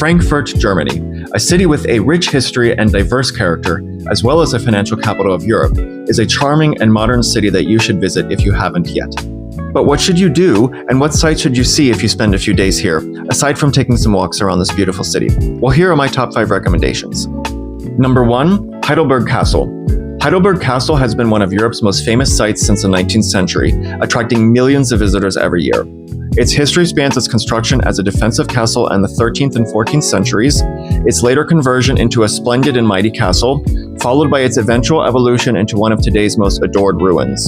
Frankfurt, Germany, a city with a rich history and diverse character, as well as a financial capital of Europe, is a charming and modern city that you should visit if you haven't yet. But what should you do, and what sights should you see if you spend a few days here, aside from taking some walks around this beautiful city? Well, here are my top 5 recommendations. Number 1, Heidelberg Castle. Heidelberg Castle has been one of Europe's most famous sites since the 19th century, attracting millions of visitors every year. Its history spans its construction as a defensive castle in the 13th and 14th centuries, its later conversion into a splendid and mighty castle, followed by its eventual evolution into one of today's most adored ruins.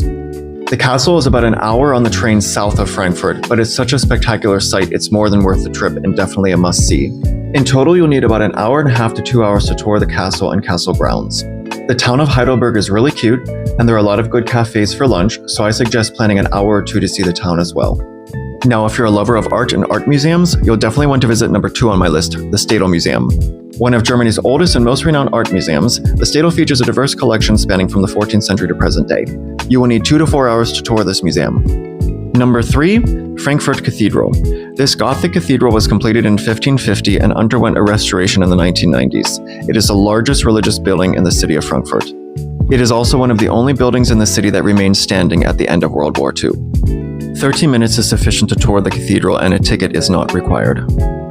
The castle is about an hour on the train south of Frankfurt, but it's such a spectacular sight it's more than worth the trip and definitely a must-see. In total, you'll need about an hour and a half to 2 hours to tour the castle and castle grounds. The town of Heidelberg is really cute, and there are a lot of good cafes for lunch, so I suggest planning an hour or 2 to see the town as well. Now, if you're a lover of art and art museums, you'll definitely want to visit number 2 on my list, the Städel Museum. One of Germany's oldest and most renowned art museums, the Städel features a diverse collection spanning from the 14th century to present day. You will need 2 to 4 hours to tour this museum. Number 3, Frankfurt Cathedral. This Gothic cathedral was completed in 1550 and underwent a restoration in the 1990s. It is the largest religious building in the city of Frankfurt. It is also one of the only buildings in the city that remained standing at the end of World War II. 30 minutes is sufficient to tour the cathedral, and a ticket is not required.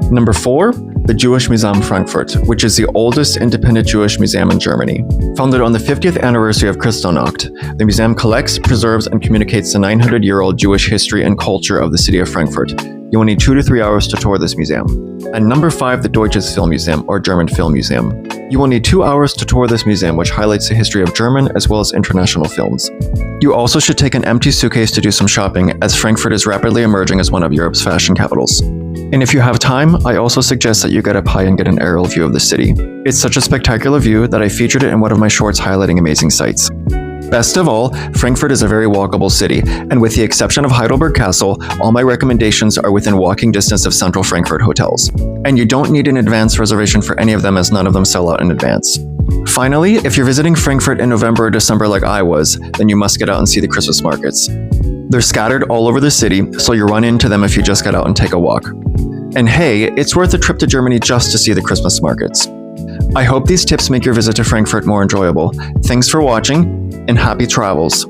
Number 4, the Jewish Museum Frankfurt, which is the oldest independent Jewish museum in Germany. Founded on the 50th anniversary of Kristallnacht, the museum collects, preserves, and communicates the 900-year-old Jewish history and culture of the city of Frankfurt. You will need 2 to 3 hours to tour this museum. And number 5, the Deutsches Filmmuseum, or German Film Museum. You will need 2 hours to tour this museum, which highlights the history of German as well as international films. You also should take an empty suitcase to do some shopping, as Frankfurt is rapidly emerging as one of Europe's fashion capitals. And if you have time, I also suggest that you get up high and get an aerial view of the city. It's such a spectacular view that I featured it in one of my shorts highlighting amazing sights. Best of all, Frankfurt is a very walkable city, and with the exception of Heidelberg Castle, all my recommendations are within walking distance of central Frankfurt hotels. And you don't need an advance reservation for any of them, as none of them sell out in advance. Finally, if you're visiting Frankfurt in November or December like I was, then you must get out and see the Christmas markets. They're scattered all over the city, so you'll run into them if you just get out and take a walk. And hey, it's worth a trip to Germany just to see the Christmas markets. I hope these tips make your visit to Frankfurt more enjoyable. Thanks for watching, and happy travels.